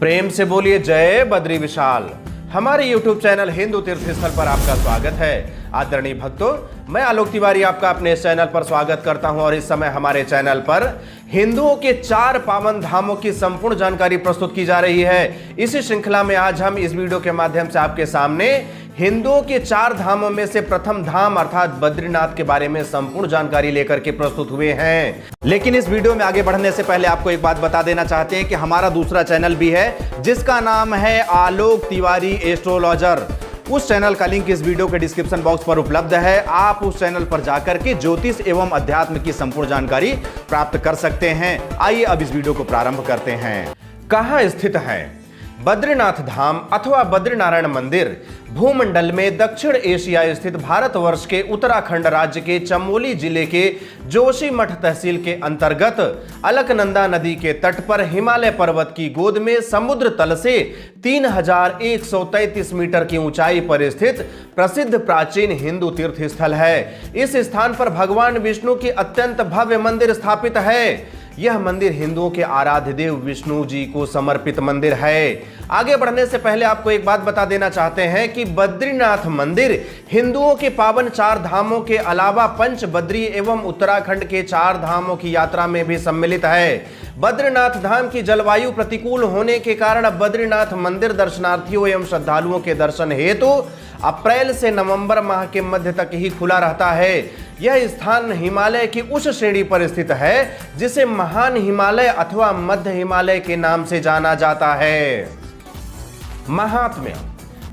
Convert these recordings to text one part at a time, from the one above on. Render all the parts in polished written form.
प्रेम से बोलिए जय बद्री विशाल। हमारे YouTube चैनल हिंदू तीर्थ स्थल पर आपका स्वागत है। आदरणीय भक्तों, मैं आलोक तिवारी आपका अपने इस चैनल पर स्वागत करता हूं और इस समय हमारे चैनल पर हिंदुओं के 4 पावन धामों की संपूर्ण जानकारी प्रस्तुत की जा रही है। इसी श्रृंखला में आज हम इस वीडियो के माध्यम से आपके सामने हिंदुओं के 4 धामों में से प्रथम धाम अर्थात बद्रीनाथ के बारे में संपूर्ण जानकारी लेकर के प्रस्तुत हुए हैं। लेकिन इस वीडियो में आगे बढ़ने से पहले आपको एक बात बता देना चाहते हैं कि हमारा दूसरा चैनल भी है जिसका नाम है आलोक तिवारी एस्ट्रोलॉजर। उस चैनल का लिंक इस वीडियो के डिस्क्रिप्शन बॉक्स पर उपलब्ध है। आप उस चैनल पर जाकर के ज्योतिष एवं अध्यात्म की संपूर्ण जानकारी प्राप्त कर सकते हैं। आइए अब इस वीडियो को प्रारंभ करते हैं। कहां स्थित है बद्रीनाथ धाम अथवा बद्रीनारायण मंदिर? भूमंडल में दक्षिण एशिया स्थित भारतवर्ष के उत्तराखंड राज्य के चमोली जिले के जोशीमठ तहसील के अंतर्गत अलकनंदा नदी के तट पर हिमालय पर्वत की गोद में समुद्र तल से 3133 मीटर की ऊंचाई पर स्थित प्रसिद्ध प्राचीन हिंदू तीर्थ स्थल है। इस स्थान पर भगवान विष्णु की अत्यंत भव्य मंदिर स्थापित है। यह मंदिर हिंदुओं के आराध्य देव विष्णु जी को समर्पित मंदिर है। आगे बढ़ने से पहले आपको एक बात बता देना चाहते हैं कि बद्रीनाथ मंदिर हिंदुओं के पावन 4 धामों के अलावा पंच बद्री एवं उत्तराखंड के 4 धामों की यात्रा में भी सम्मिलित है। बद्रीनाथ धाम की जलवायु प्रतिकूल होने के कारण बद्रीनाथ मंदिर दर्शनार्थियों एवं श्रद्धालुओं के दर्शन हेतु अप्रैल से नवंबर माह के मध्य तक ही खुला रहता है। यह स्थान हिमालय की उस श्रेणी पर स्थित है जिसे महान हिमालय अथवा मध्य हिमालय के नाम से जाना जाता है। महात्म्य: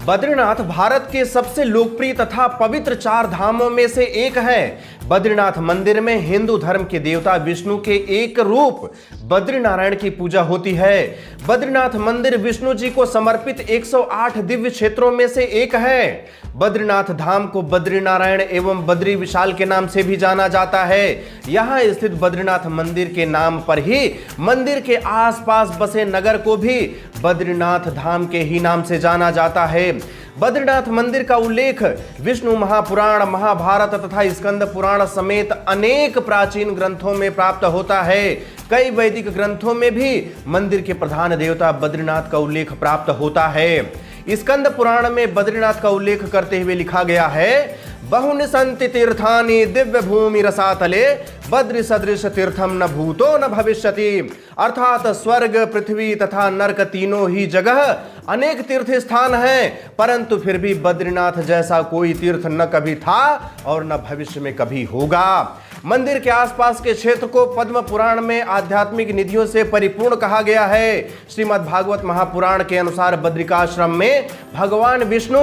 बद्रीनाथ भारत के सबसे लोकप्रिय तथा पवित्र 4 धामों में से एक है। बद्रीनाथ मंदिर में हिंदू धर्म के देवता विष्णु के एक रूप बद्रीनारायण की पूजा होती है। बद्रीनाथ मंदिर विष्णु जी को समर्पित 108 दिव्य क्षेत्रों में से एक है। बद्रीनाथ धाम को बद्रीनारायण एवं बद्री विशाल के नाम से भी जाना जाता है। यहाँ स्थित बद्रीनाथ मंदिर के नाम पर ही मंदिर के आसपास बसे नगर को भी बद्रीनाथ धाम के ही नाम से जाना जाता है। बद्रीनाथ मंदिर का उल्लेख विष्णु महापुराण, महाभारत तथा स्कंद पुराण समेत अनेक प्राचीन ग्रंथों में प्राप्त होता है। कई वैदिक ग्रंथों में भी मंदिर के प्रधान देवता बद्रीनाथ का उल्लेख प्राप्त होता है। स्कंद पुराण में बद्रीनाथ का उल्लेख करते हुए लिखा गया है, बहुनि सन्ति तीर्थानि दिव्य भूमि रसातले बद्री सदृश तीर्थम न भूतो न भविष्यति। अर्थात स्वर्ग, पृथ्वी तथा नरक तीनों ही जगह अनेक तीर्थ स्थान हैं, परंतु फिर भी बद्रीनाथ जैसा कोई तीर्थ न कभी था और न भविष्य में कभी होगा। मंदिर के आसपास के क्षेत्र को पद्म पुराण में आध्यात्मिक निधियों से परिपूर्ण कहा गया है। श्रीमद् भागवत महापुराण के अनुसार बद्रिकाश्रम में भगवान विष्णु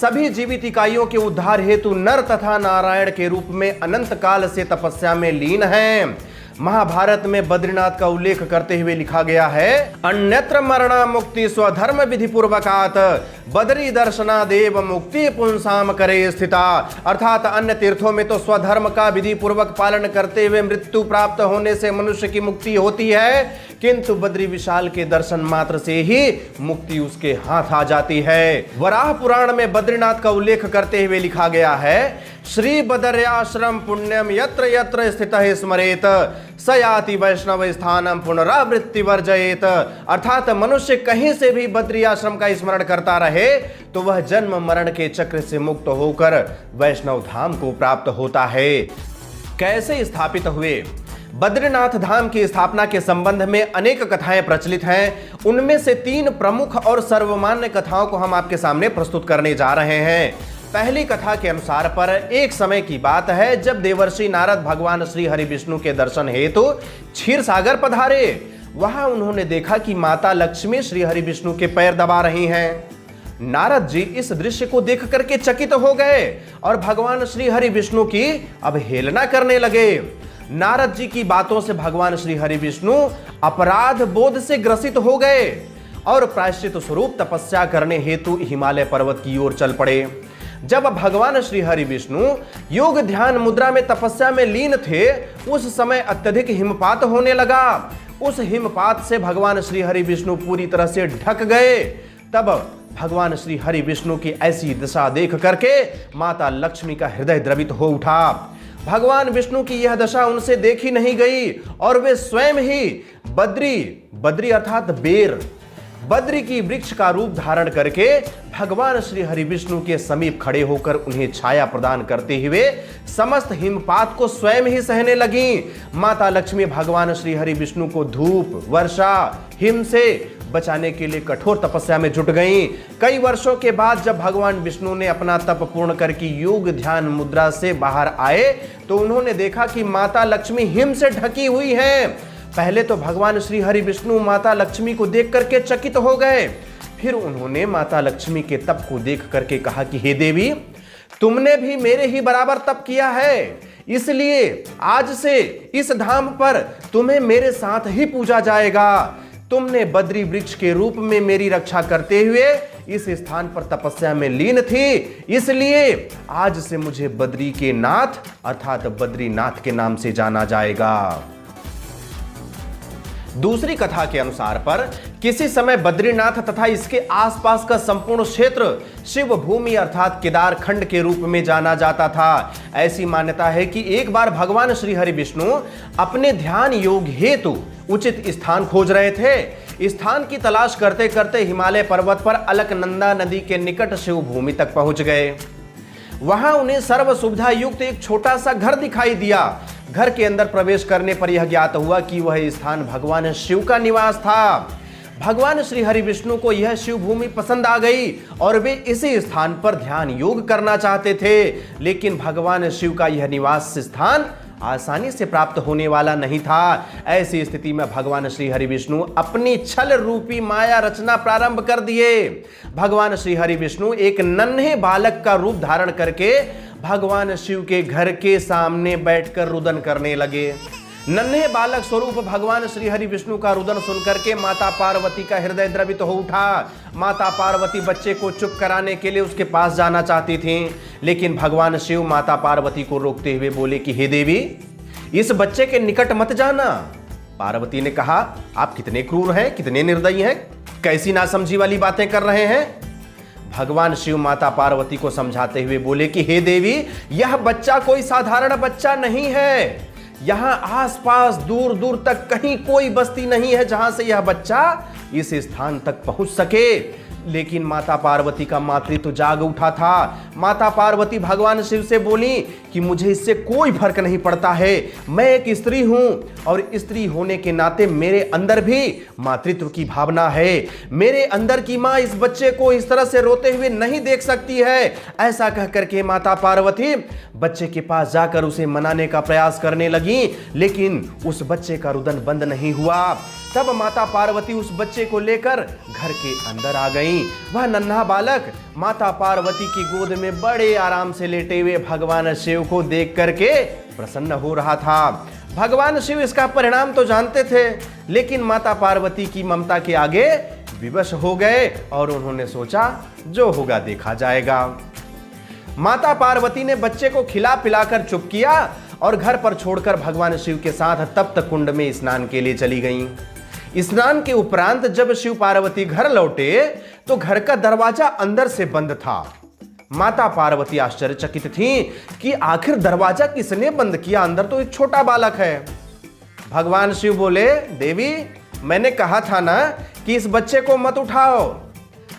सभी जीवित इकाइयों के उद्धार हेतु नर तथा नारायण के रूप में अनंत काल से तपस्या में लीन हैं। महाभारत में बद्रीनाथ का उल्लेख करते हुए लिखा गया है, अन्यत्र मरणा मुक्ति स्वधर्म विधि पूर्वकात बद्री दर्शना देव मुक्ति पुंसाम करे स्थिता। अर्थात अन्य तीर्थों में तो स्वधर्म का विधि पूर्वक पालन करते हुए मृत्यु प्राप्त होने से मनुष्य की मुक्ति होती है, किंतु बद्री विशाल के दर्शन मात्र से ही मुक्ति उसके हाथ आ जाती है। वराह पुराण में बद्रीनाथ का उल्लेख करते हुए लिखा गया है, श्री बदर्याश्रम पुण्यम यत्र यत्र स्थितः स्मरेत सयाति वैष्णव स्थानम पुनरावृत्ति वर्जयेत। अर्थात मनुष्य कहीं से भी बद्री आश्रम का स्मरण करता रहे तो वह जन्म मरण के चक्र से मुक्त होकर वैष्णव धाम को प्राप्त होता है। कैसे स्थापित हुए? बद्रीनाथ धाम की स्थापना के संबंध में अनेक कथाएं प्रचलित हैं। उनमें से 3 प्रमुख और सर्वमान्य कथाओं को हम आपके सामने प्रस्तुत करने जा रहे हैं। पहली कथा के अनुसार पर एक समय की बात है जब देवर्षि नारद भगवान श्री हरि विष्णु के दर्शन हेतु क्षीर सागर पधारे। वहां उन्होंने देखा कि माता लक्ष्मी श्री हरि विष्णु के पैर दबा रही हैं। नारद जी इस दृश्य को देख करके चकित हो गए और भगवान श्री हरि विष्णु की अवहेलना करने लगे। नारद जी की बातों से भगवान श्री हरि विष्णु अपराध बोध से ग्रसित हो गए और प्रायश्चित स्वरूप तपस्या करने हेतु हिमालय पर्वत की ओर चल पड़े। जब भगवान श्री हरि विष्णु योग ध्यान मुद्रा में तपस्या में लीन थे, उस समय अत्यधिक हिमपात होने लगा। उस हिमपात से भगवान श्री हरि विष्णु पूरी तरह से ढक गए। तब भगवान श्री हरि विष्णु की ऐसी दशा देख करके माता लक्ष्मी का हृदय द्रवित हो उठा। भगवान विष्णु की यह दशा उनसे देखी नहीं गई और वे स्वयं ही बद्री अर्थात बेर बद्री की वृक्ष का रूप धारण करके भगवान श्री हरि विष्णु के समीप खड़े होकर उन्हें छाया प्रदान करते हुए समस्त हिमपात को स्वयं ही सहने लगी। माता लक्ष्मी भगवान श्री हरि विष्णु को धूप, वर्षा, हिम से बचाने के लिए कठोर तपस्या में जुट गईं। कई वर्षों के बाद जब भगवान विष्णु ने अपना तप पूर्ण करके योग ध्यान मुद्रा से बाहर आए तो उन्होंने देखा कि माता लक्ष्मी हिम से ढकी हुई हैं। पहले तो भगवान श्री हरि विष्णु माता लक्ष्मी को देख करके चकित हो गए। फिर उन्होंने माता लक्ष्मी के तप को देख करके कहा कि हे देवी, तुमने भी मेरे ही बराबर तप किया है, इसलिए आज से इस धाम पर तुम्हें मेरे साथ ही पूजा जाएगा। तुमने बद्री वृक्ष के रूप में मेरी रक्षा करते हुए इस स्थान पर तपस्या में लीन थी, इसलिए आज से मुझे बद्री के नाथ अर्थात बद्रीनाथ के नाम से जाना जाएगा। दूसरी कथा के अनुसार पर किसी समय बद्रीनाथ तथा इसके आसपास का संपूर्ण क्षेत्र शिव भूमि अर्थात केदार खंड के रूप में जाना जाता था। ऐसी मान्यता है कि एक बार भगवान श्री हरि विष्णु अपने ध्यान योग हेतु उचित स्थान खोज रहे थे। स्थान की तलाश करते करते हिमालय पर्वत पर अलकनंदा नदी के निकट शिव भूमि तक पहुंच गए। वहां उन्हें सर्व सुविधा युक्त एक छोटा सा घर दिखाई दिया। घर के अंदर प्रवेश करने पर यह ज्ञात हुआ कि वह स्थान भगवान शिव का निवास था। भगवान श्री हरि विष्णु को यह शिव भूमि पसंद आ गई और वे इसी स्थान पर ध्यान योग करना चाहते थे, लेकिन भगवान शिव का यह निवास स्थान आसानी से प्राप्त होने वाला नहीं था। ऐसी स्थिति में भगवान श्री हरि विष्णु अपनी छल रूपी माया रचना प्रारंभ कर दिए। भगवान श्री हरि विष्णु एक नन्हे बालक का रूप धारण करके भगवान शिव के घर के सामने बैठकर रुदन करने लगे। नन्हे बालक स्वरूप भगवान श्री हरि विष्णु का रुदन सुनकर के माता पार्वती का हृदय द्रवित हो उठा। माता पार्वती बच्चे को चुप कराने के लिए उसके पास जाना चाहती थीं, लेकिन भगवान शिव माता पार्वती को रोकते हुए बोले कि हे देवी, इस बच्चे के निकट मत जाना। पार्वती ने कहा, आप कितने क्रूर हैं, कितने निर्दयी हैं, कैसी नासमझी वाली बातें कर रहे हैं। भगवान शिव माता पार्वती को समझाते हुए बोले कि हे देवी, यह बच्चा कोई साधारण बच्चा नहीं है। यहां आसपास दूर दूर तक कहीं कोई बस्ती नहीं है जहां से यह बच्चा इस स्थान तक पहुंच सके। लेकिन माता पार्वती का मातृत्व जाग उठा था। माता पार्वती भगवान शिव से बोली कि मुझे इससे कोई फर्क नहीं पड़ता है, मैं एक स्त्री हूं और स्त्री होने के नाते मेरे अंदर भी मातृत्व की भावना है। मेरे अंदर की मां इस बच्चे को इस तरह से रोते हुए नहीं देख सकती है। ऐसा कह करके माता पार्वती बच्चे के पास जाकर उसे मनाने का प्रयास करने लगी, लेकिन उस बच्चे का रुदन बंद नहीं हुआ। तब माता पार्वती उस बच्चे को लेकर घर के अंदर आ गईं। वह नन्हा बालक माता पार्वती की गोद में बड़े आराम से लेटे हुए भगवान शिव को देख करके प्रसन्न हो रहा था। भगवान शिव इसका परिणाम तो जानते थे, लेकिन माता पार्वती की ममता के आगे विवश हो गए और उन्होंने सोचा जो होगा देखा जाएगा। माता पार्वती ने बच्चे को खिला पिलाकर चुप किया और घर पर छोड़कर भगवान शिव के साथ तप्त कुंड में स्नान के लिए चली गईं। स्नान के उपरांत जब शिव पार्वती घर लौटे तो घर का दरवाजा अंदर से बंद था। माता पार्वती आश्चर्यचकित थीं कि आखिर दरवाजा किसने बंद किया, अंदर तो एक छोटा बालक है। भगवान शिव बोले, देवी, मैंने कहा था ना कि इस बच्चे को मत उठाओ।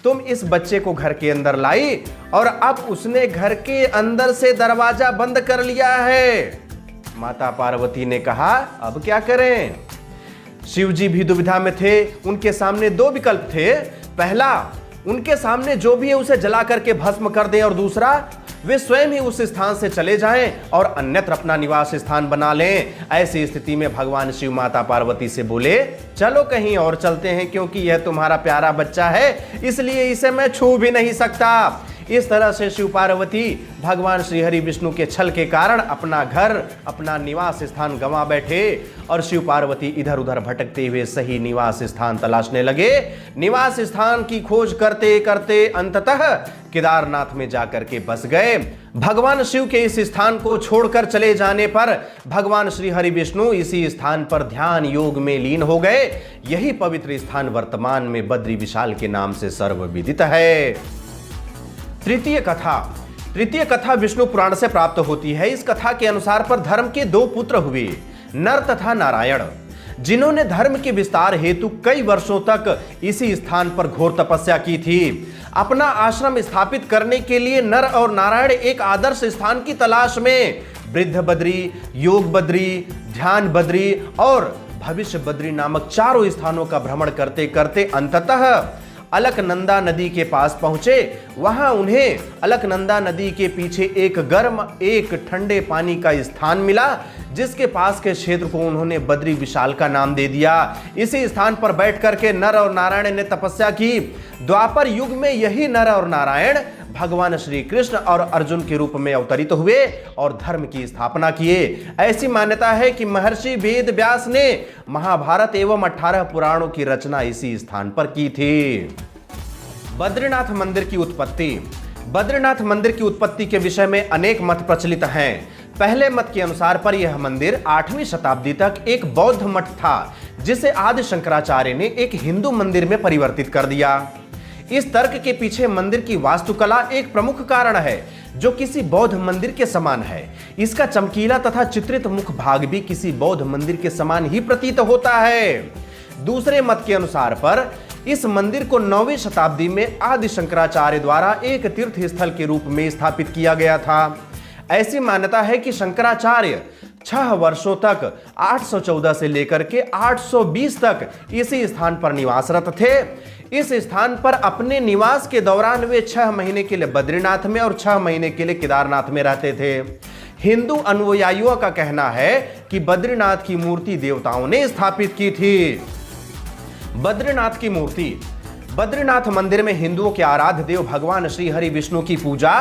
तुम इस बच्चे को घर के अंदर लाई और अब उसने घर के अंदर से दरवाजा बंद कर लिया है। माता पार्वती ने कहा, अब क्या करें। शिव जी भी दुविधा में थे। उनके सामने दो विकल्प थे। पहला, उनके सामने जो भी है उसे जला करके भस्म कर दें, और दूसरा, वे स्वयं ही उस स्थान से चले जाएं और अन्यत्र अपना निवास स्थान बना लें। ऐसी स्थिति में भगवान शिव माता पार्वती से बोले, चलो कहीं और चलते हैं, क्योंकि यह तुम्हारा प्यारा बच्चा है, इसलिए इसे मैं छू भी नहीं सकता। इस तरह से शिव पार्वती भगवान श्री हरि विष्णु के छल के कारण अपना घर, अपना निवास स्थान गंवा बैठे और शिव पार्वती इधर उधर भटकते हुए सही निवास स्थान तलाशने लगे। निवास स्थान की खोज करते करते अंततः केदारनाथ में जाकर के बस गए। भगवान शिव के इस स्थान को छोड़कर चले जाने पर भगवान श्री हरि विष्णु इसी स्थान पर ध्यान योग में लीन हो गए। यही पवित्र स्थान वर्तमान में बद्री विशाल के नाम से सर्वविदित है। तृतीय कथा विष्णु पुराण से प्राप्त होती है। इस कथा के अनुसार पर धर्म के दो पुत्र हुए, नर तथा नारायण। जिन्होंने धर्म के विस्तार हेतु कई वर्षों तक इसी स्थान पर घोर तपस्या की थी। अपना आश्रम स्थापित करने के लिए नर और नारायण एक आदर्श स्थान की तलाश में वृद्ध बद्री, योग बद्री, ध्यान बद्री और भविष्य बद्री नामक चारों स्थानों का भ्रमण करते करते अंततः अलकनंदा नदी के पास पहुंचे। वहां उन्हें अलकनंदा नदी के पीछे एक गर्म एक ठंडे पानी का स्थान मिला, जिसके पास के क्षेत्र को उन्होंने बद्री विशाल का नाम दे दिया। इसी स्थान पर बैठ करके नर और नारायण ने तपस्या की। द्वापर युग में यही नर और नारायण भगवान श्री कृष्ण और अर्जुन के रूप में अवतरित हुए और धर्म की स्थापना किए। ऐसी मान्यता है कि महर्षि वेद व्यास ने महाभारत एवं 18 पुराणों की रचना इसी स्थान पर की थी। बद्रीनाथ मंदिर की उत्पत्ति। बद्रीनाथ मंदिर की उत्पत्ति के विषय में अनेक मत प्रचलित हैं। पहले मत के अनुसार पर यह मंदिर 8वीं शताब्दी तक एक बौद्ध मठ था, जिसे आदि शंकराचार्य ने एक हिंदू मंदिर में परिवर्तित कर दिया। इस तर्क के पीछे मंदिर की वास्तुकला एक प्रमुख कारण है, जो किसी बौद्ध मंदिर के समान है। इसका चमकीला तथा चित्रित मुख भाग भी किसी बौद्ध मंदिर के समान ही प्रतीत होता है। दूसरे मत के अनुसार पर इस मंदिर को 9वीं शताब्दी में आदि शंकराचार्य द्वारा एक तीर्थ स्थल के रूप में स्थापित किया गया था। ऐसी मान्यता है कि शंकराचार्य 6 वर्षों तक 814 से लेकर के 820 तक इसी स्थान पर निवासरत थे। इस स्थान पर अपने निवास के दौरान वे 6 महीने के लिए बद्रीनाथ में और 6 महीने के लिए केदारनाथ में रहते थे। हिंदू अनुयायियों का कहना है कि बद्रीनाथ की मूर्ति देवताओं ने स्थापित की थी। बद्रीनाथ की मूर्ति। बद्रीनाथ मंदिर में हिंदुओं के आराध्य देव भगवान श्री हरि विष्णु की पूजा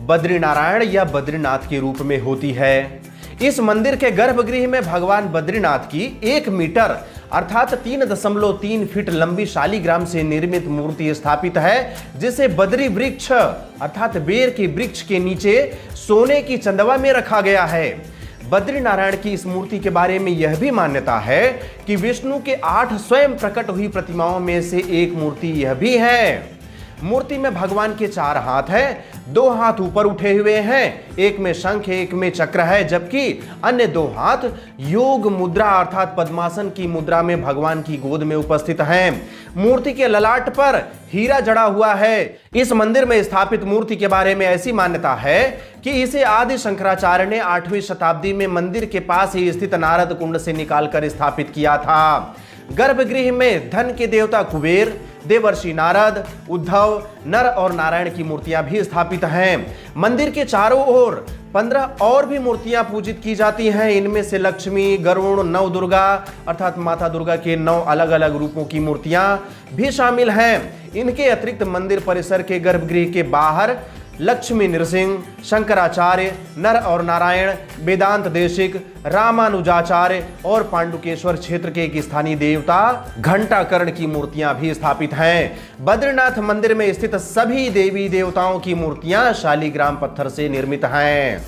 बद्रीनारायण या बद्रीनाथ के रूप में होती है। इस मंदिर के गर्भगृह में भगवान बद्रीनाथ की 1 मीटर अर्थात 3.3 फीट लंबी शालीग्राम से निर्मित मूर्ति स्थापित है, जिसे बद्री वृक्ष अर्थात बेर के वृक्ष के नीचे सोने की चंदवा में रखा गया है। बद्रीनारायण की इस मूर्ति के बारे में यह भी मान्यता है कि विष्णु के 8 स्वयं प्रकट हुई प्रतिमाओं में से एक मूर्ति यह भी है। मूर्ति में भगवान के 4 हाथ हैं, 2 हाथ ऊपर उठे हुए हैं, एक में शंख एक में चक्र है, जबकि अन्य 2 हाथ योग मुद्रा अर्थात पद्मासन की मुद्रा में भगवान की गोद में उपस्थित हैं। मूर्ति के ललाट पर हीरा जड़ा हुआ है। इस मंदिर में स्थापित मूर्ति के बारे में ऐसी मान्यता है कि इसे आदि शंकराचार्य ने 8वीं शताब्दी में मंदिर के पास ही स्थित नारद कुंड से निकालकर स्थापित किया था। गर्भगृह में धन के देवता कुबेर, देवर्षि नारद, उद्धव, नर और नारायण की मूर्तियां भी स्थापित हैं। मंदिर के चारों ओर 15 और भी मूर्तियां पूजित की जाती हैं। इनमें से लक्ष्मी, गरुड़, नवदुर्गा अर्थात माता दुर्गा के 9 अलग अलग रूपों की मूर्तियां भी शामिल हैं। इनके अतिरिक्त मंदिर परिसर के गर्भगृह के बाहर लक्ष्मी नृसिंह, शंकराचार्य, नर और नारायण, वेदांत देशिक, रामानुजाचार्य और पांडुकेश्वर क्षेत्र के एक स्थानीय देवता घंटाकर्ण की मूर्तियां भी स्थापित हैं। बद्रीनाथ मंदिर में स्थित सभी देवी देवताओं की मूर्तियां शालीग्राम पत्थर से निर्मित हैं।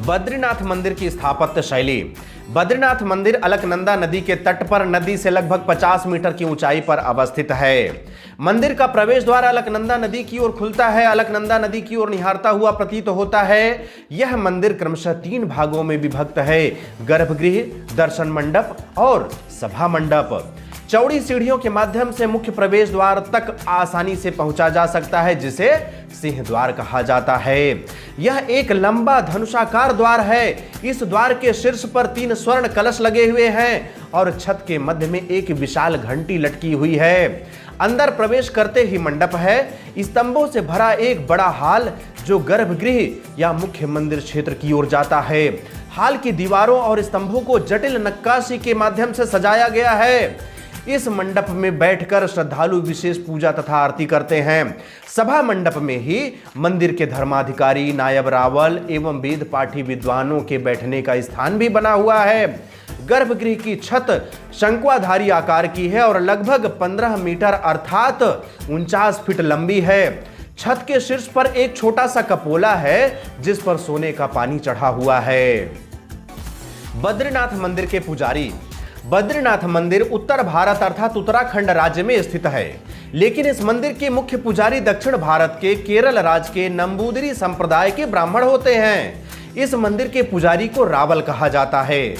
बद्रीनाथ मंदिर की स्थापत्य शैली। बद्रीनाथ मंदिर अलकनंदा नदी के तट पर नदी से लगभग 50 मीटर की ऊंचाई पर अवस्थित है। मंदिर का प्रवेश द्वार अलकनंदा नदी की ओर खुलता है। अलकनंदा नदी की ओर निहारता हुआ प्रतीत होता है। यह मंदिर क्रमशः 3 भागों में विभक्त है: गर्भगृह, दर्शन मंडप और सभा मंडप। चौड़ी सीढ़ियों के माध्यम से मुख्य प्रवेश द्वार तक आसानी से पहुंचा जा सकता है, जिसे सिंह द्वार कहा जाता है। यह एक लंबा धनुषाकार द्वार है। इस द्वार के शीर्ष पर 3 स्वर्ण कलश लगे हुए हैं और छत के मध्य में एक विशाल घंटी लटकी हुई है। अंदर प्रवेश करते ही मंडप है, स्तंभों से भरा एक बड़ा हाल जो गर्भगृह या मुख्य मंदिर क्षेत्र की ओर जाता है। हाल की दीवारों और स्तंभों को जटिल नक्काशी के माध्यम से सजाया गया है। इस मंडप में बैठकर श्रद्धालु विशेष पूजा तथा आरती करते हैं। सभा मंडप में ही मंदिर के धर्माधिकारी, नायब रावल एवं वेद पाठी विद्वानों के बैठने का स्थान भी बना हुआ है। गर्भगृह की छत शंक्वाधारी आकार की है और लगभग 15 मीटर अर्थात 49 फीट लंबी है। छत के शीर्ष पर एक छोटा सा कपोला है, जिस पर सोने का पानी चढ़ा हुआ है। बद्रीनाथ मंदिर के पुजारी। बद्रीनाथ मंदिर उत्तर भारत अर्थात उत्तराखंड राज्य में स्थित है, लेकिन इस मंदिर के मुख्य पुजारी दक्षिण भारत के केरल राज्य के नंबूदिरी संप्रदाय के ब्राह्मण होते हैं। इस मंदिर के पुजारी को रावल कहा जाता है।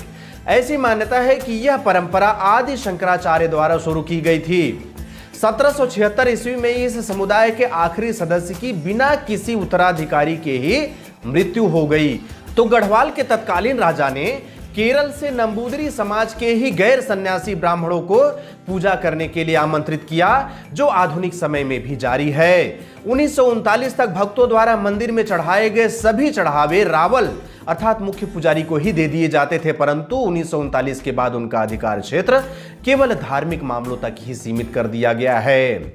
ऐसी मान्यता है कि यह परंपरा आदि शंकराचार्य द्वारा शुरू की गई थी। 1776 ईस्वी में इस समुदाय के आखिरी सदस्य की बिना किसी उत्तराधिकारी के ही मृत्यु हो गई, तो गढ़वाल के तत्कालीन राजा ने केरल से नंबूदरी समाज के ही गैर सन्यासी ब्राह्मणों को पूजा करने के लिए आमंत्रित किया, जो आधुनिक समय में भी जारी है। 1939 तक भक्तों द्वारा मंदिर में चढ़ाए गए सभी चढ़ावे रावल अर्थात मुख्य पुजारी को ही दे दिए जाते थे, परंतु 1939 के बाद उनका अधिकार क्षेत्र केवल धार्मिक मामलों तक ही सीमित कर दिया गया है।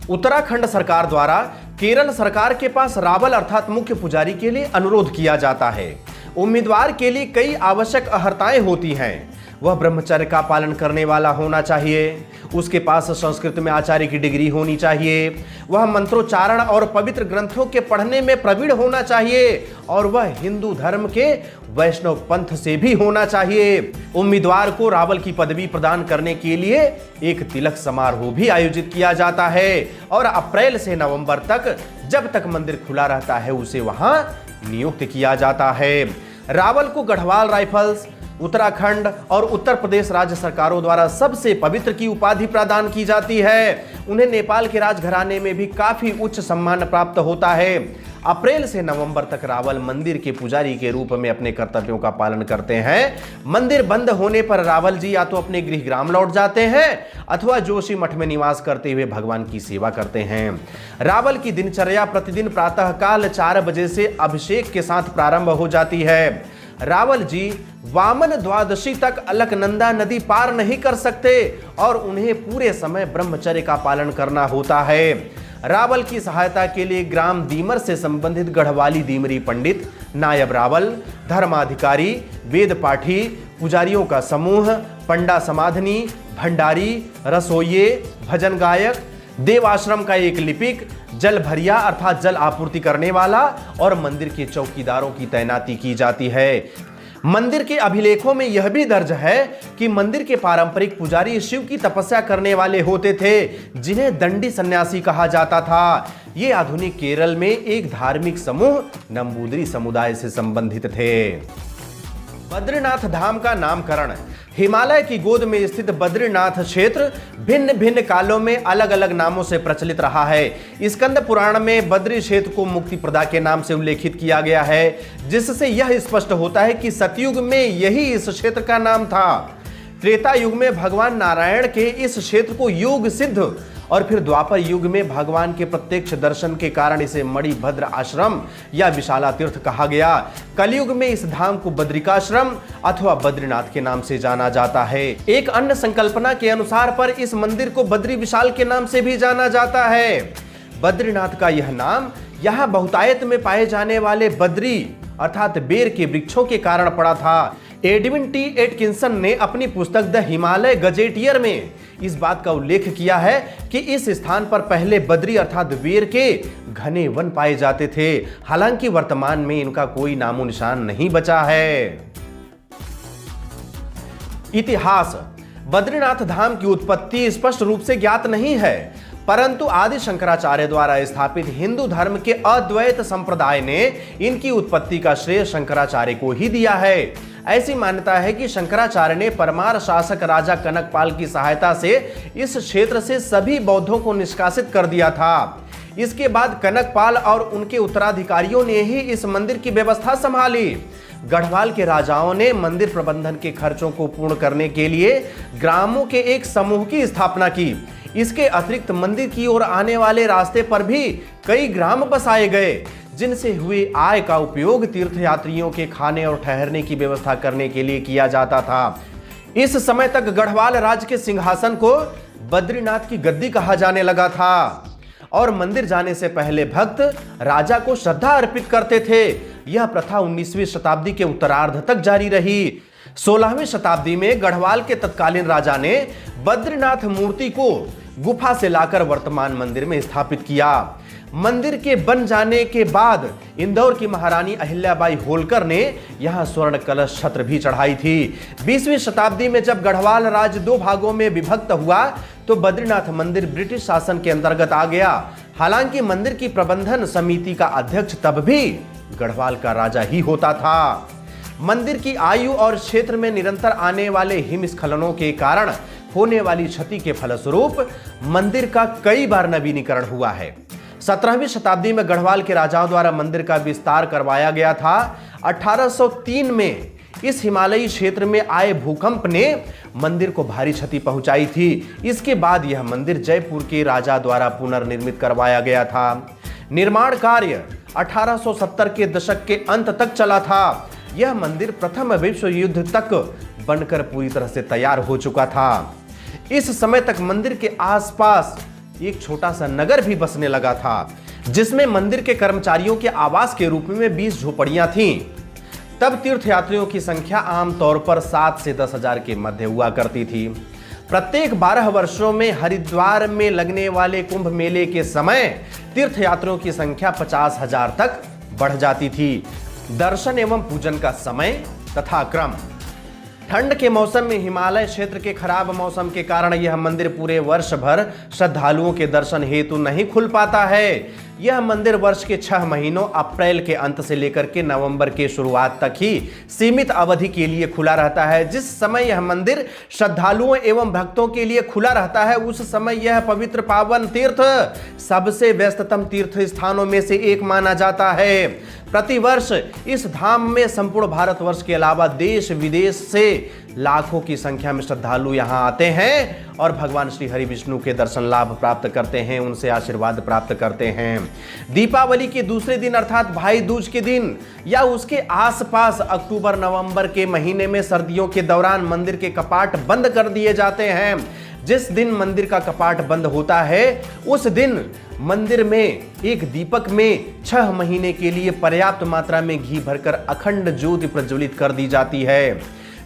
उत्तराखंड सरकार द्वारा केरल सरकार के पास रावल अर्थात मुख्य पुजारी के लिए अनुरोध किया जाता है। उम्मीदवार के लिए कई आवश्यक अहर्ताएं होती हैं। वह ब्रह्मचर्य का पालन करने वाला होना चाहिए, उसके पास संस्कृत में आचार्य की डिग्री होनी चाहिए, वह मंत्रोच्चारण और पवित्र ग्रंथों के पढ़ने में प्रवीण होना चाहिए और वह हिंदू धर्म के वैष्णव पंथ से भी होना चाहिए। उम्मीदवार को रावल की पदवी प्रदान करने के लिए एक तिलक समारोह भी आयोजित किया जाता है और अप्रैल से नवंबर तक जब तक मंदिर खुला रहता है उसे वहां नियुक्त किया जाता है। रावल को गढ़वाल राइफल्स, उत्तराखंड और उत्तर प्रदेश राज्य सरकारों द्वारा सबसे पवित्र की उपाधि प्रदान की जाती है। उन्हें नेपाल के राजघराने में भी काफी उच्च सम्मान प्राप्त होता है। अप्रैल से नवंबर तक रावल मंदिर के पुजारी के रूप में अपने कर्तव्यों का पालन करते हैं। मंदिर बंद होने पर रावल जी या तो अपने गृह ग्राम लौट जाते हैं अथवा जोशी मठ में निवास करते हुए भगवान की सेवा करते हैं। रावल की दिनचर्या प्रतिदिन प्रातःकाल 4 बजे से अभिषेक के साथ प्रारंभ हो जाती है। रावल जी वामन द्वादशी तक अलकनंदा नदी पार नहीं कर सकते और उन्हें पूरे समय ब्रह्मचर्य का पालन करना होता है। रावल की सहायता के लिए ग्राम दीमर से संबंधित गढ़वाली दीमरी पंडित, नायब रावल, धर्माधिकारी, वेद पाठी, पुजारियों का समूह, पंडा समाधनी, भंडारी, रसोइये, भजन गायक, देवाश्रम का एक लिपिक, जल भरिया अर्थात जल आपूर्ति करने वाला और मंदिर के चौकीदारों की तैनाती की जाती है। मंदिर के अभिलेखों में यह भी दर्ज है कि मंदिर के पारंपरिक पुजारी शिव की तपस्या करने वाले होते थे, जिन्हें दंडी सन्यासी कहा जाता था। ये आधुनिक केरल में एक धार्मिक समूह नंबूदरी समुदाय से संबंधित थे। बद्रीनाथ धाम का नामकरण। हिमालय की गोद में स्थित बद्रीनाथ क्षेत्र भिन्न भिन्न कालों में अलग अलग नामों से प्रचलित रहा है। स्कंद पुराण में बद्री क्षेत्र को मुक्तिप्रदा के नाम से उल्लेखित किया गया है, जिससे यह स्पष्ट होता है कि सतयुग में यही इस क्षेत्र का नाम था। त्रेता युग में भगवान नारायण के इस क्षेत्र को योग सिद्ध और फिर द्वापर युग में भगवान के प्रत्यक्ष दर्शन के कारण इसे मणिभद्र आश्रम या विशाला तीर्थ कहा गया। कलयुग में इस धाम को बद्रिकाश्रम अथवा बद्रीनाथ के नाम से जाना जाता है। एक अन्य संकल्पना के अनुसार पर इस मंदिर को बद्री विशाल के नाम से भी जाना जाता है। बद्रीनाथ का यह नाम यहाँ बहुतायत में पाए जाने वाले बद्री अर्थात बेर के वृक्षों के कारण पड़ा था। एडविन टी एटकिंसन ने अपनी पुस्तक द हिमालय गजेटियर में इस बात का उल्लेख किया है कि इस स्थान पर पहले बद्री अर्थात बेर के घने वन पाए जाते थे। हालांकि वर्तमान में इनका कोई नामो निशान नहीं बचा है। इतिहास। बद्रीनाथ धाम की उत्पत्ति स्पष्ट रूप से ज्ञात नहीं है, परंतु आदि शंकराचार्य द्वारा स्थापित हिंदू धर्म के अद्वैत संप्रदाय ने इनकी उत्पत्ति का श्रेय शंकराचार्य को ही दिया है। ऐसी मान्यता है कि शंकराचार्य ने परमार शासक राजा कनकपाल की सहायता से इस क्षेत्र से सभी बौद्धों को निष्कासित कर दिया था। इसके बाद कनकपाल और उनके उत्तराधिकारियों ने ही इस मंदिर की व्यवस्था संभाली। गढ़वाल के राजाओं ने मंदिर प्रबंधन के खर्चों को पूर्ण करने के लिए ग्रामों के एक समूह की स्थापना की। इसके अतिरिक्त मंदिर की ओर आने वाले रास्ते पर भी कई ग्राम बसाए गए, जिनसे हुए आय का उपयोग तीर्थयात्रियों के खाने और ठहरने की व्यवस्था करने के लिए किया जाता था। इस समय तक गढ़वाल राज्य के सिंहासन को बद्रीनाथ की गद्दी कहा जाने लगा था और मंदिर जाने से पहले भक्त राजा को श्रद्धा अर्पित करते थे। यह प्रथा 19वीं शताब्दी के उत्तरार्ध तक जारी रही। 16वीं शताब्दी में गढ़वाल के तत्कालीन राजा ने बद्रीनाथ मूर्ति को गुफा से लाकर वर्तमान मंदिर में स्थापित किया। मंदिर के बन जाने के बाद इंदौर की महारानी अहिल्याबाई होलकर ने यहां स्वर्ण कलश छत्र भी चढ़ाई थी। 20वीं शताब्दी में जब गढ़वाल राज्य 2 भागों में विभक्त हुआ तो बद्रीनाथ मंदिर ब्रिटिश शासन के अंतर्गत आ गया। हालांकि मंदिर की प्रबंधन समिति का अध्यक्ष तब भी गढ़वाल का राजा ही होता था। मंदिर की आयु और क्षेत्र में निरंतर आने वाले हिमस्खलनों के कारण होने वाली क्षति के फलस्वरूप मंदिर का कई बार नवीनीकरण हुआ है। 17वीं शताब्दी में गढ़वाल के राजाओं द्वारा मंदिर का विस्तार करवाया गया था। 1803 में इस हिमालयी क्षेत्र में आए भूकंप ने मंदिर को भारी क्षति पहुंचाई थी। इसके बाद यह मंदिर जयपुर के राजा द्वारा पुनर्निर्मित करवाया गया था। निर्माण कार्य 1870 के दशक के अंत तक चला था। यह मंदिर प्रथम विश्व युद्ध तक बनकर पूरी तरह से तैयार हो चुका था। इस समय तक मंदिर के आसपास एक छोटा सा नगर भी बसने लगा था, जिसमें मंदिर के कर्मचारियों के आवास के रूप में 20 झोपड़ियां थीं। तब तीर्थयात्रियों की संख्या आमतौर पर 7 से 10 हजार के मध्य हुआ करती थी। प्रत्येक 12 वर्षों में हरिद्वार में लगने वाले कुंभ मेले के समय तीर्थयात्रियों की संख्या 50,000 तक बढ़ जाती थी। दर्शन एवं पूजन का समय तथा क्रम। ठंड के मौसम में हिमालय क्षेत्र के खराब मौसम के कारण यह मंदिर पूरे वर्ष भर श्रद्धालुओं के दर्शन हेतु नहीं खुल पाता है। यह मंदिर वर्ष के 6 महीनों अप्रैल के अंत से लेकर के नवंबर के शुरुआत तक ही सीमित अवधि के लिए खुला रहता है। जिस समय यह मंदिर श्रद्धालुओं एवं भक्तों के लिए खुला रहता है, उस समय यह पवित्र पावन तीर्थ सबसे व्यस्ततम तीर्थ स्थानों में से एक माना जाता है। प्रतिवर्ष इस धाम में संपूर्ण भारतवर्ष के अलावा देश विदेश से लाखों की संख्या में श्रद्धालु यहाँ आते हैं और भगवान श्री हरि विष्णु के दर्शन लाभ प्राप्त करते हैं, उनसे आशीर्वाद प्राप्त करते हैं। दीपावली के दूसरे दिन अर्थात भाई दूज के दिन या उसके आसपास अक्टूबर नवंबर के महीने में सर्दियों के दौरान मंदिर के कपाट बंद कर दिए जाते हैं। जिस दिन मंदिर का कपाट बंद होता है, उस दिन मंदिर में एक दीपक में 6 महीने के लिए पर्याप्त मात्रा में घी भरकर अखंड ज्योति प्रज्वलित कर दी जाती है।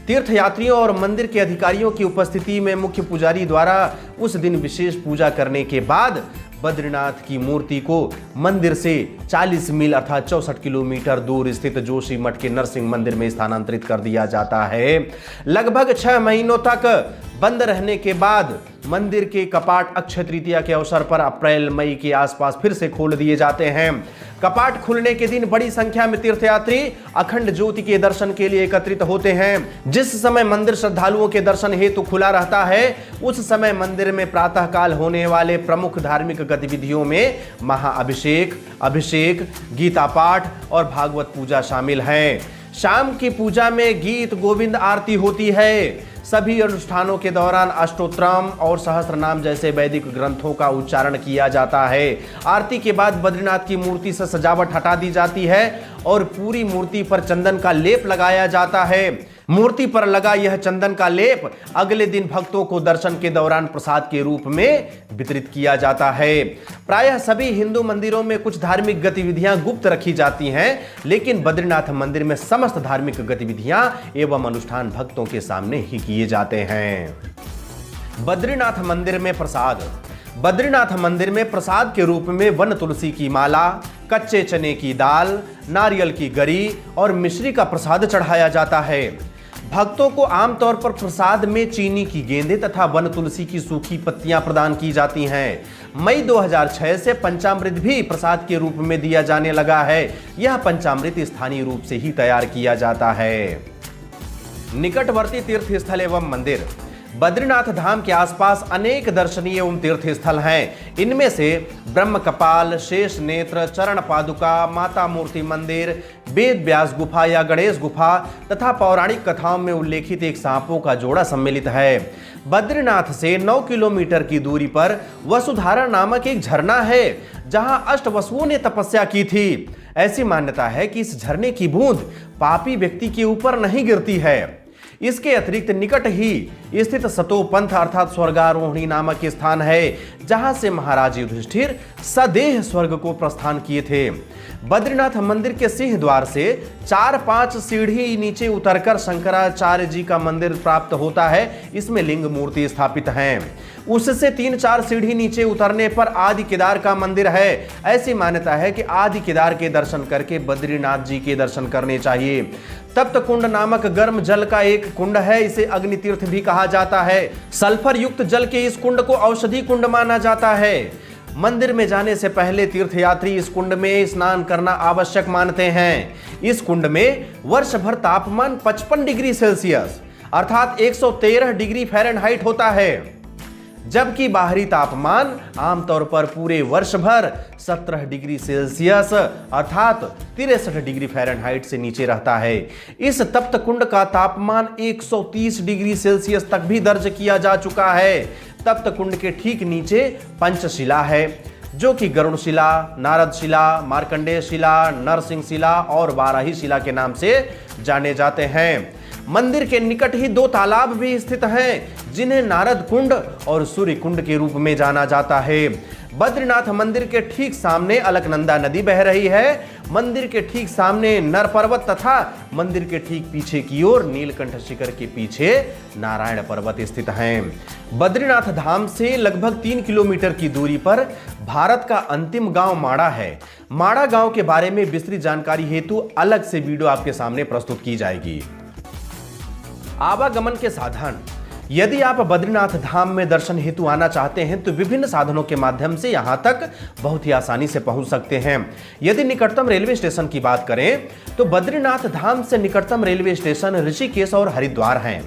तीर्थयात्रियों और मंदिर के अधिकारियों की उपस्थिति में मुख्य पुजारी द्वारा उस दिन विशेष पूजा करने के बाद बद्रीनाथ की मूर्ति को मंदिर से 40 मील अर्थात 64 किलोमीटर दूर स्थित जोशी मठ के नरसिंह मंदिर में स्थानांतरित कर दिया जाता है। लगभग 6 महीनों तक बंद रहने के बाद मंदिर के कपाट अक्षय तृतीया के अवसर पर अप्रैल मई के आसपास फिर से खोल दिए जाते हैं। कपाट खुलने के दिन बड़ी संख्या में तीर्थयात्री अखंड ज्योति के दर्शन के लिए एकत्रित होते हैं। जिस समय मंदिर श्रद्धालुओं के दर्शन हेतु खुला रहता है, उस समय मंदिर में प्रातः काल होने वाले प्रमुख धार्मिक गतिविधियों में महाअभिषेक, अभिषेक, गीता पाठ और भागवत पूजा शामिल है। शाम की पूजा में गीत गोविंद आरती होती है। सभी अनुष्ठानों के दौरान अष्टोत्तरम और सहस्त्रनाम जैसे वैदिक ग्रंथों का उच्चारण किया जाता है। आरती के बाद बद्रीनाथ की मूर्ति से सजावट हटा दी जाती है और पूरी मूर्ति पर चंदन का लेप लगाया जाता है। मूर्ति पर लगा यह चंदन का लेप अगले दिन भक्तों को दर्शन के दौरान प्रसाद के रूप में वितरित किया जाता है। प्रायः सभी हिंदू मंदिरों में कुछ धार्मिक गतिविधियां गुप्त रखी जाती हैं, लेकिन बद्रीनाथ मंदिर में समस्त धार्मिक गतिविधियां एवं अनुष्ठान भक्तों के सामने ही किए जाते हैं। बद्रीनाथ मंदिर में प्रसाद। बद्रीनाथ मंदिर में प्रसाद के रूप में वन तुलसी की माला, कच्चे चने की दाल, नारियल की गरी और मिश्री का प्रसाद चढ़ाया जाता है। भक्तों को आमतौर पर प्रसाद में चीनी की गेंदें तथा वन तुलसी की सूखी पत्तियां प्रदान की जाती हैं। मई 2006 से पंचामृत भी प्रसाद के रूप में दिया जाने लगा है। यह पंचामृत स्थानीय रूप से ही तैयार किया जाता है। निकटवर्ती तीर्थ स्थल एवं मंदिर। बद्रीनाथ धाम के आसपास अनेक दर्शनीय एवं तीर्थ स्थल हैं। इनमें से ब्रह्म कपाल, शेष नेत्र, चरण पादुका, माता मूर्ति मंदिर, वेद व्यास गुफा या गणेश गुफा तथा पौराणिक कथाओं में उल्लेखित एक सांपों का जोड़ा सम्मिलित है। बद्रीनाथ से 9 किलोमीटर की दूरी पर वसुधारा नामक एक झरना है, जहां अष्टवसुओं ने तपस्या की थी। ऐसी मान्यता है कि इस झरने की बूंद पापी व्यक्ति के ऊपर नहीं गिरती है। इसके अतिरिक्त निकट ही स्थित सतोपंथ अर्थात स्वर्गारोहिणी नामक स्थान है, जहां से महाराज युधिष्ठिर सदेह स्वर्ग को प्रस्थान किए थे। बद्रीनाथ मंदिर के सिंह द्वार से 4-5 सीढ़ी नीचे उतरकर शंकराचार्य जी का मंदिर प्राप्त होता है। इसमें लिंग मूर्ति स्थापित हैं। उससे 3-4 सीढ़ी नीचे उतरने पर आदि केदार का मंदिर है। ऐसी मान्यता है कि आदि केदार के दर्शन करके बद्रीनाथ जी के दर्शन करने चाहिए। तप्त कुंड नामक गर्म जल का एक कुंड है, इसे अग्नि तीर्थ भी कहा जाता है। सल्फर युक्त जल के इस कुंड को औषधि कुंड माना जाता है। मंदिर में जाने से पहले तीर्थयात्री इस कुंड में स्नान करना आवश्यक मानते हैं। इस कुंड में वर्ष भर तापमान 55 डिग्री सेल्सियस अर्थात 113 डिग्री फ़ारेनहाइट होता है, जबकि बाहरी तापमान आमतौर पर पूरे वर्ष भर 17 डिग्री सेल्सियस अर्थात 63 डिग्री फ़ारेनहाइट से नीचे रहता है। इस तप्त कुंड का तापमान 130 डिग्री सेल्सियस तक भी दर्ज किया जा चुका है। तप्त कुंड के ठीक नीचे पंचशिला है, जो कि गरुड़ शिला, नारद शिला, मार्कंडेय शिला, नरसिंह शिला और वाराही शिला के नाम से जाने जाते हैं। मंदिर के निकट ही 2 तालाब भी स्थित हैं, जिन्हें नारद कुंड और सूर्य कुंड के रूप में जाना जाता है। बद्रीनाथ मंदिर के ठीक सामने अलकनंदा नदी बह रही है। मंदिर के ठीक सामने नर पर्वत तथा मंदिर के ठीक पीछे की ओर नीलकंठ शिखर के पीछे नारायण पर्वत स्थित हैं। बद्रीनाथ धाम से लगभग 3 किलोमीटर की दूरी पर भारत का अंतिम गांव माड़ा है। माड़ा गांव के बारे में विस्तृत जानकारी हेतु अलग से वीडियो आपके सामने प्रस्तुत की जाएगी। आवागमन के साधन। यदि आप बद्रीनाथ धाम में दर्शन हेतु आना चाहते हैं तो विभिन्न साधनों के माध्यम से यहां तक बहुत ही आसानी से पहुंच सकते हैं। यदि निकटतम रेलवे स्टेशन की बात करें तो बद्रीनाथ धाम से निकटतम रेलवे स्टेशन ऋषिकेश और हरिद्वार हैं।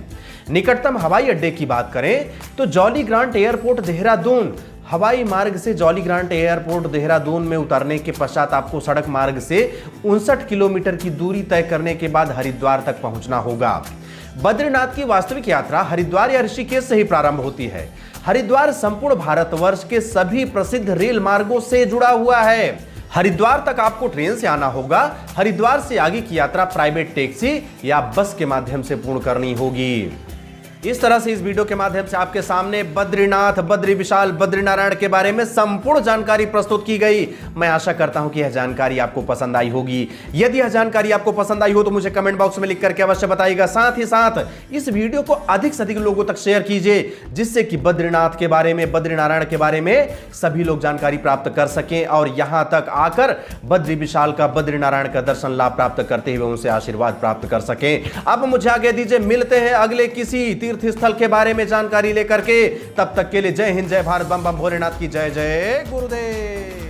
निकटतम हवाई अड्डे की बात करें तो जॉली ग्रांट एयरपोर्ट देहरादून हवाई मार्ग से जॉली ग्रांट एयरपोर्ट देहरादून में उतरने के पश्चात आपको सड़क मार्ग से 59 किलोमीटर की दूरी तय करने के बाद हरिद्वार तक पहुंचना होगा। बद्रीनाथ की वास्तविक यात्रा हरिद्वार या ऋषिकेश से ही प्रारंभ होती है। हरिद्वार संपूर्ण भारतवर्ष के सभी प्रसिद्ध रेल मार्गों से जुड़ा हुआ है। हरिद्वार तक आपको ट्रेन से आना होगा। हरिद्वार से आगे की यात्रा प्राइवेट टैक्सी या बस के माध्यम से पूर्ण करनी होगी। इस तरह से इस वीडियो के माध्यम से आपके सामने बद्रीनाथ, बद्री विशाल, बद्रीनारायण के बारे में संपूर्ण जानकारी प्रस्तुत की गई। मैं आशा करता हूं कि यह जानकारी आपको पसंद आई होगी। यदि यह जानकारी आपको पसंद आई हो तो मुझे कमेंट बॉक्स में लिख करके अवश्य बताइएगा। साथ ही साथ इस वीडियो को अधिक से अधिक लोगों तक शेयर कीजिए, जिससे कि बद्रीनाथ के बारे में, बद्रीनारायण के बारे में सभी लोग जानकारी प्राप्त कर सकें और यहां तक आकर बद्री विशाल का, बद्रीनारायण का दर्शन लाभ प्राप्त करते हुए उनसे आशीर्वाद प्राप्त कर सकें। अब मुझे आगे दीजिए, मिलते हैं अगले किसी तीर्थ स्थल के बारे में जानकारी लेकर के। तब तक के लिए जय हिंद, जय भारत, बम बम भोलेनाथ की जय। जय गुरुदेव।